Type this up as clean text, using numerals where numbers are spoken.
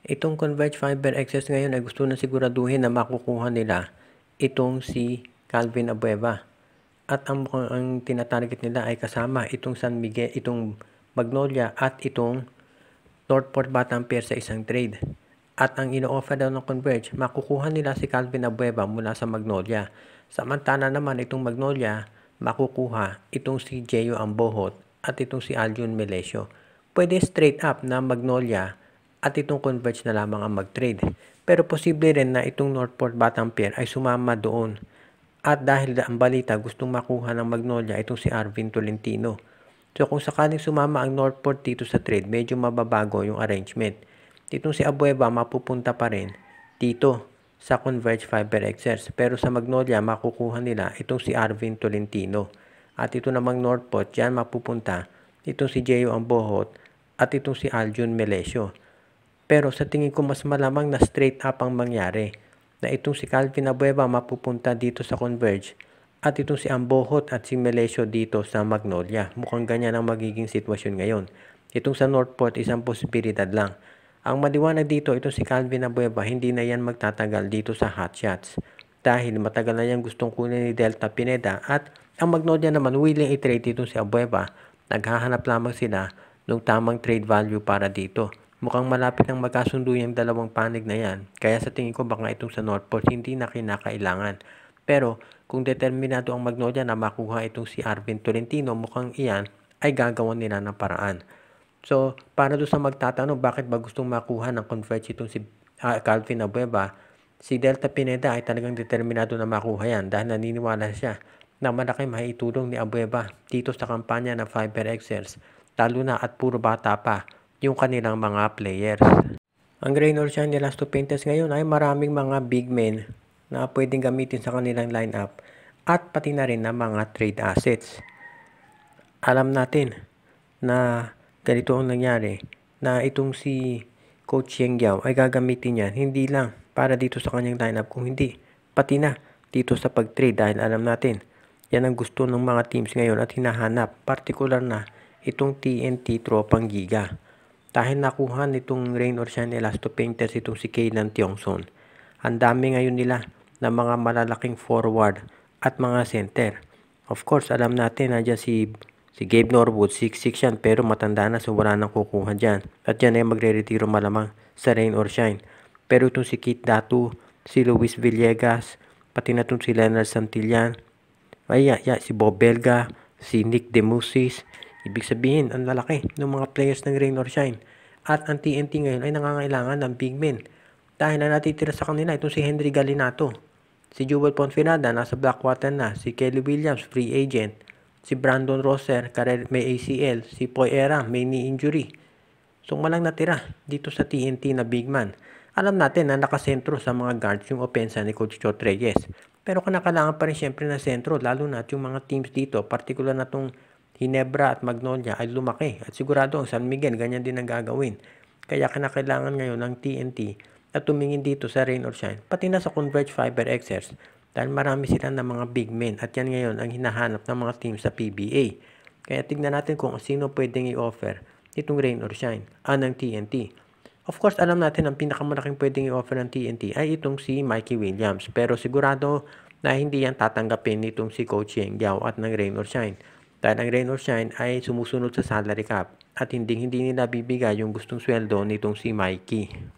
Itong Converge Fiber Excess ngayon ay gusto na siguraduhin na makukuha nila itong si Calvin Abueva. At ang tinatarget nila ay kasama itong San Miguel, itong Magnolia at itong Northport Batangas sa isang trade. At ang ino-offer daw ng Converge, makukuha nila si Calvin Abueva mula sa Magnolia. Samantala naman itong Magnolia, makukuha itong si Jeyo Ambohot at itong si Aljun Melesio. Pwede straight up na Magnolia at itong Converge na lamang ang mag-trade. Pero posible rin na itong Northport Batangas ay sumama doon. At dahil ang balita gustong makuha ng Magnolia itong si Arvin Tolentino. So kung sakaling sumama ang Northport dito sa trade, medyo mababago yung arrangement. Itong si Abueva mapupunta pa rin dito sa Converge Fiber Excess. Pero sa Magnolia makukuha nila itong si Arvin Tolentino. At ito namang Northport, dyan mapupunta itong si Jeyo Ambohot at itong si Aljun Melesio. Pero sa tingin ko mas malamang na straight up ang mangyari. Na itong si Calvin Abueva mapupunta dito sa Converge at itong si Ambohot at si Melesio dito sa Magnolia. Mukhang ganyan ang magiging sitwasyon ngayon. Itong sa Northport isang posibilidad lang. Ang maliwanag dito itong si Calvin Abueva hindi na yan magtatagal dito sa Hot Shots dahil matagal na yan gustong kunin ni Delta Pineda at ang Magnolia naman willing i-trade itong si Abueva. Naghahanap lamang sila ng tamang trade value para dito. Mukhang malapit ang magkasundo yung dalawang panig na yan. Kaya sa tingin ko baka itong sa Northport hindi na kinakailangan. Pero kung determinado ang Magnolia na makuha itong si Arvin Tolentino, mukhang iyan ay gagawan nila ng paraan. So para doon sa magtatanong bakit ba gustong makuha ng Converge itong si Calvin Abueva, si Delta Pineda ay talagang determinado na makuha yan dahil naniniwala siya na malaki maitulong ni Abueva dito sa kampanya ng Fiber Excels, lalo na at puro bata pa yung kanilang mga players. Ang Rain or Shine ni Las Tupientes ngayon ay maraming mga big men na pwedeng gamitin sa kanilang lineup at pati na rin na mga trade assets. Alam natin na ganito ang nangyari na itong si Coach Yeng Giao ay gagamitin yan hindi lang para dito sa kanyang lineup kung hindi pati na dito sa pag-trade dahil alam natin yan ang gusto ng mga teams ngayon at hinahanap, partikular na itong TNT Tropang Giga. Dahil nakuha nitong Rain or Shine Elasto Painters itong si Kaylan Tiongson. Ang dami ngayon nila na mga malalaking forward at mga center. Of course, alam natin na dyan si Gabe Norwood, 6'6 yan pero matanda na so wala nang kukuha dyan. At dyan ay magre-retiro malamang sa Rain or Shine. Pero itong si Kit Datu, si Luis Villegas, pati na itong si Leonard Santillan, si Bob Belga, si Nick Demusis. Ibig sabihin, ang lalaki ng mga players ng Rain or Shine. At ang TNT ngayon ay nangangailangan ng big men. Dahil na natitira sa kanila itong si Henry Galinato. Si Jewel Ponfinada, nasa Blackwater na. Si Kelly Williams, free agent. Si Brandon Rosser, may ACL. Si Poy Era, may knee injury. So malang natira dito sa TNT na big man. Alam natin na nakasentro sa mga guards yung opensa ni Coach Chot Reyes. Pero kailangan pa rin syempre na sentro, lalo na at yung mga teams dito, particular na itong Ginebra at Magnolia ay lumaki at sigurado ang San Miguel ganyan din ang gagawin. Kaya kinakailangan ngayon ng TNT na tumingin dito sa Rain or Shine pati na sa Converge Fiber Excess dahil marami sila ng mga big men at yan ngayon ang hinahanap ng mga team sa PBA. Kaya tignan natin kung sino pwedeng i-offer itong Rain or Shine ng TNT. Of course, alam natin ang pinakamalaking pwedeng i-offer ng TNT ay itong si Mikey Williams pero sigurado na hindi yan tatanggapin nitong si Coach Yeng Giao at ng Rain or Shine. Dahil ang Rain or Shine ay sumusunod sa salary cap at hindi nila bibigay yung gustong sweldo nitong si Mikey.